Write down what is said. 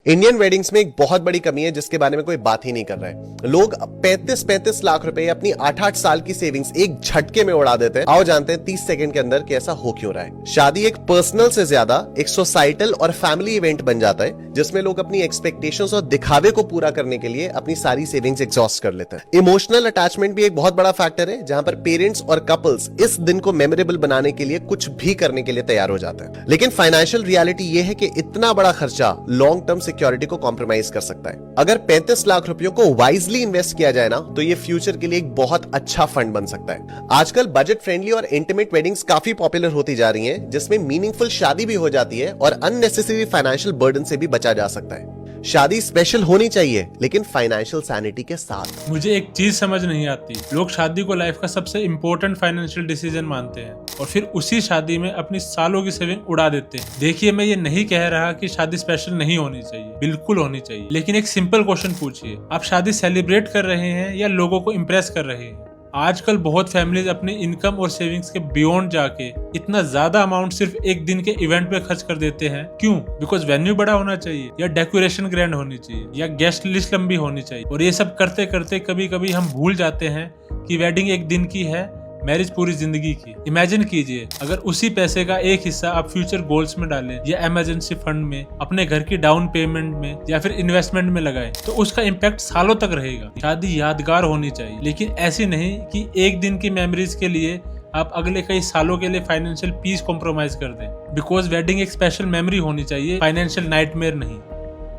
Indian weddings में एक बहुत बड़ी कमी है जिसके बारे में कोई बात ही नहीं कर रहा है। लोग 35-35 लाख रुपए अपनी 8-8 साल की सेविंग्स एक झटके में उड़ा देते हैं। आओ जानते हैं 30 सेकंड के अंदर कि ऐसा हो क्यों रहा है। शादी एक पर्सनल से ज्यादा एक सोसाइटल और फैमिली इवेंट बन जाता है जिसमें लोग अपनी एक्सपेक्टेशंस और दिखावे को पूरा करने के लिए अपनी सारी सेविंग्स एग्जॉस्ट कर लेते हैं। इमोशनल अटैचमेंट भी एक बहुत बड़ा फैक्टर है जहां पर पेरेंट्स और कपल्स इस दिन को मेमोरेबल बनाने के लिए कुछ भी करने के लिए तैयार हो जाते हैं। लेकिन फाइनेंशियल रियलिटी यह है कि इतना बड़ा खर्चा लॉन्ग टर्म सिक्योरिटी को कॉम्प्रोमाइज कर सकता है। अगर 35 लाख रुपयों को वाइजली इन्वेस्ट किया जाए ना तो ये फ्यूचर के लिए एक बहुत अच्छा फंड बन सकता है। आजकल बजट फ्रेंडली और इंटीमेट वेडिंग्स काफी पॉपुलर होती जा रही हैं, जिसमें मीनिंगफुल शादी भी हो जाती है और अननेसेसरी फाइनेंशियल बर्डन से भी बचा जा सकता है। शादी स्पेशल होनी चाहिए लेकिन फाइनेंशियल सैनिटी के साथ। मुझे एक चीज समझ नहीं आती, लोग शादी को लाइफ का सबसे इम्पोर्टेंट फाइनेंशियल डिसीजन मानते हैं और फिर उसी शादी में अपनी सालों की सेविंग उड़ा देते हैं। देखिए, मैं ये नहीं कह रहा कि शादी स्पेशल नहीं होनी चाहिए, बिल्कुल होनी चाहिए, लेकिन एक सिंपल क्वेश्चन पूछिए, आप शादी सेलिब्रेट कर रहे हैं या लोगों को इम्प्रेस कर रहे हैं? आजकल बहुत फैमिलीज अपनी इनकम और सेविंग्स के बियॉन्ड जाके इतना ज्यादा अमाउंट सिर्फ एक दिन के इवेंट पे खर्च कर देते हैं। क्यों? बिकॉज वेन्यू बड़ा होना चाहिए, या डेकोरेशन ग्रैंड होनी चाहिए, या गेस्ट लिस्ट लंबी होनी चाहिए। और ये सब करते करते कभी कभी हम भूल जाते हैं कि वेडिंग एक दिन की है, मैरिज पूरी जिंदगी की। इमेजिन कीजिए, अगर उसी पैसे का एक हिस्सा आप फ्यूचर गोल्स में डालें या इमरजेंसी फंड में, अपने घर की डाउन पेमेंट में या फिर इन्वेस्टमेंट में लगाएं, तो उसका इम्पैक्ट सालों तक रहेगा। शादी यादगार होनी चाहिए, लेकिन ऐसी नहीं कि एक दिन की मेमोरीज के लिए आप अगले कई सालों के लिए फाइनेंशियल पीस कॉम्प्रोमाइज कर दें। बिकॉज वेडिंग एक स्पेशल मेमोरी होनी चाहिए, फाइनेंशियल नाइटमेयर नहीं।